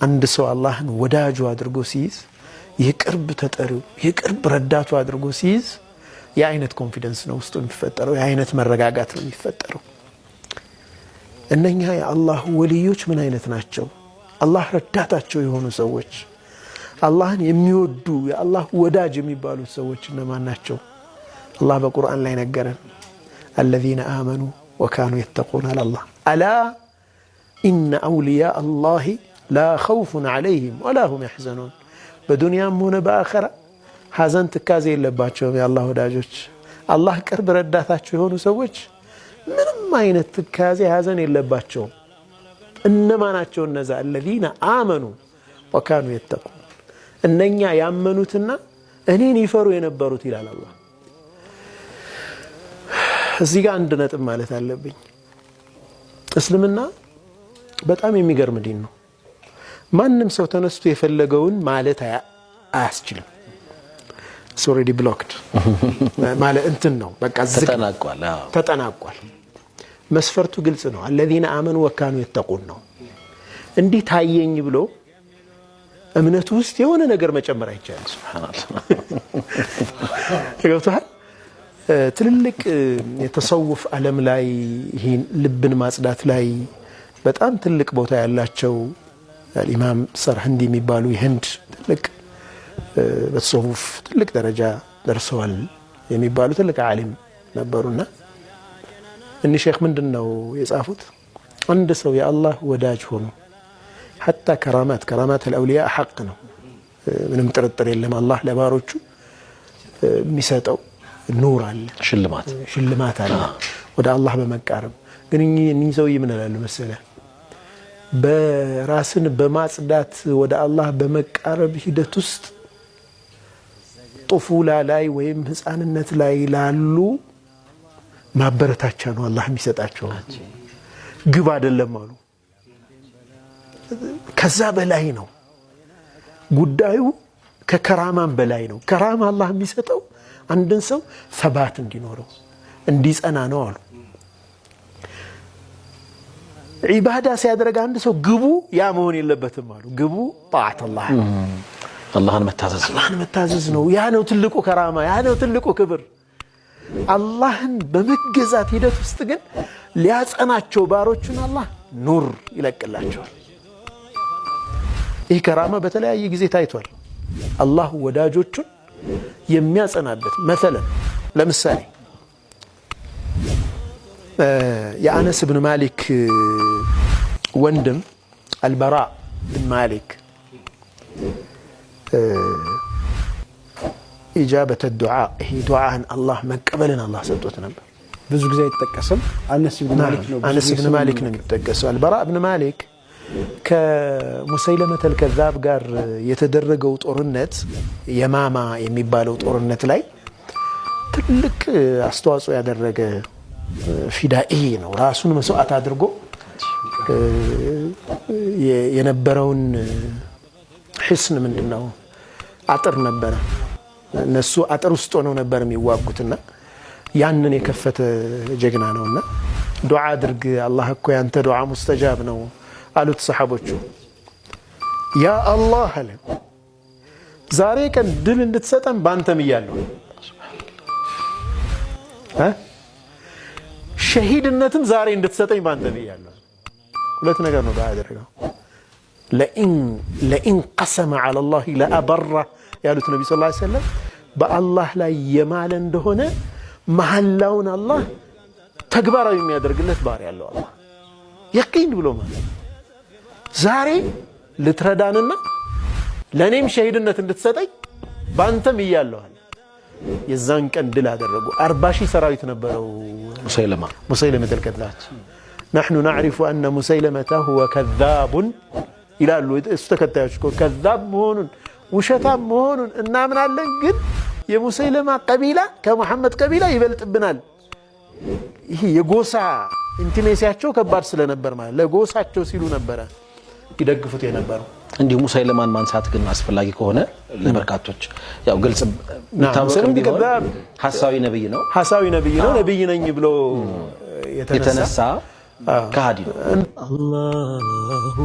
አንድ ሰው አላህን ወዳጁ አድርጎ ሲይዝ የቅርብ ተጠሪው የቅርብ ረዳቱ አድርጎ ሲይዝ የአይነት ኮንፊደንስ ነው ውስጡ የሚፈጠረው የአይነት መረጋጋት ነው የሚፈጠረው እነኛ የአላህ ወልዮች ምን አይነት ናቸው አላህ ረዳታቸው የሆኑ ሰዎች አላህን የሚወዱ የአላህ ወዳጅ የሚባሉት ሰዎች እነማን ናቸው አላህ በቁርአን ላይ ነገረን الذين آمنوا وكانوا يتقون على الله ألا إن أولياء الله لا خوف عليهم ولا هم يحزنون بدنيا مون بآخرة حزن تكازي اللباتشهم يا الله وداجوش الله كرب رداتاتشو يهونو سوش ምንም አይነት ትካዜ ሐዘን የለባቸው እነማን ናቸው እነዛ الذين آمنوا وكانوا يتقون እነኛ ያመኑትና እኔን ይፈሩ የነበሩት ይላል አላህ እዚህ ጋር አንድ ነጥብ ማለት አለብኝ እስልምና በጣም የሚገርም ዲን ነው ማንንም ሰው ተነስቶ የፈለገውን ማለት አያስችልም it's already blocked ማለት እንትን ነው በቃ ተጠናቋል መስፈርቱ ግልጽ ነው الذين آمنوا وكانوا يتقون ነው እንዲህ ታየኝ ብሎ እምነቱ ውስጥ የሆነ ነገር መጨመር አይቻልም ሱብሃንአላህ ይገውታል ትልልቅ የተሰውፍ ዓለም ላይ ይሄን ልብን ማጽዳት ላይ በጣም ትልቅ ቦታ ያላቸው ኢማም ሰርህንዲ የሚባሉ የህንድ ትልቅ በተሰውፍ ትልቅ ደረጃ ደርሰዋል የሚባሉ ትልቅ ዓሊም ነበሩና እኒ ሼክ ምንድነው የጻፉት አንድ ሰው የአላህ ወዳጅ ሆኖ حتى كرامات الأولياء حق ነው ምንም ጥርጥር የለም አላህ ለባሮቹ የሚሰጠው ኑር አለ ሽልማት አለ ወደ አላህ በመቃረብ ግን እኚህ ሰው ምን ይላሉ መሰለህ በራስን በማጽዳት ወደ አላህ በመቃረብ ሂደት ውስጥ ጡፉላ ላይ ወይም ህፃንነት ላይ ላሉ ማበረታቻ ነው አላህ የሚሰጣቸው ግብ አይደለም አሉ ከዛ በላይ ነው ጉዳዩ ከከራማም በላይ ነው ከራማ አላህ የሚሰጠው አንድን ሰው ثبات እንዲኖረው እንዲጸና ነው አሉ ዒባዳ ሲያደርግ አንድ ሰው ግቡ ያ መሆን የለበትም አሉ ግቡ ጣዓት አላህን መታዘዝ ነው ያ ነው ትልቁ ከራማ ያ ነው ትልቁ ክብር አላህን በመገዛት ሂደት ውስጥ ግን ሊያጸናቸው ባሮቹን አላህ ኑር ይለቅላቸዋል ይህ ከራማ በተለያየ ጊዜ ታይቷል አላህ ወዳጆቹን የሚያጸናበት مثلا ለምሳሌ የአነስ ኢብኑ ማሊክ ወንድም አልበራ ኢብኑ ማሊክ ኢጃበተ ዱዓ ይሄ ዱዓን አላህ መቀበልን አላህ ሰጥቶት ነበር ብዙ ጊዜ ይተከሰም አነስ ኢብኑ ማሊክ ነው የሚተከሰው አልበራ ኢብኑ ማሊክ ከሙሰይለመ ተልከዛብ ጋር የተደረገው ጦርነት የማማ የሚባለው ጦርነት ላይ ትልቅ አስተዋጽኦ ያደረገ ፊዳኢ ነው ራሱን መስዋዕት አድርጎ የነበረውን ህስን ምንድነው አጥር ነበር እነሱ አጥር ውስጥ ሆነው ነበር የሚዋጉትና ያንን የከፈተ ጀግና ነውና ዱዓ አድርግ አላህ እኮ ያንተ ዱዓ ሙስተጃብ ነው አሉት ሰሃቦቹ ያ አላህ አለ ዛሬ ቀን ድል እንድትሰጠን ባንተም ይያለው ሸሂድነትም ዛሬ እንድትሰጠኝ ባንተም ይያለው ሁለት ነገር ነው ዱዓ ያደረገው ለኢን ቀሰመ على الله لأبر ያሉት ነብዩ ሰለላሁ ዐለይሂ ወሰለም በአላህ ላይ የማለ እንደሆነ መሐላውን አላህ ተግባራዊ የሚያደርግለት ባሪያ ያለው አላህ የቂን ብሎ ማለት ዛሬ ልትረዳንና ለኔም ሸሂድነት እንድትሰጠኝ ባንተም ይያለው አለ የዛን ቀን ድል አደረጉ 40,000 ሰራዊት ነበረው ሙሰይለመ ተልከዛብ نحن نعرف أن مسيلمة هو كذاب ይላሉ እስተከታዮች ከዛብ መሆኑን ውሸታም መሆኑን እናምናለን ግን የሙሰይለማ ቀቢላ ከመሐመድ ቀቢላ ይበልጥብናል ይሄ የጎሳ ኢንቲሜሲያቸው ከባድ ስለነበር ማለት ለጎሳቸው ሲሉ ነበር ይደግፉት የነበረው እንዲሁ ሙሰይለማን ማንሳት ግን አስፈላጊ ከሆነ ለበርካቶች ያው ግልጽ ታውቀም ቢሆን ሐሳዊ ነብይ ነው ነብይ ነኝ ብሎ የተነሳ ከሃዲ ነው አላሁ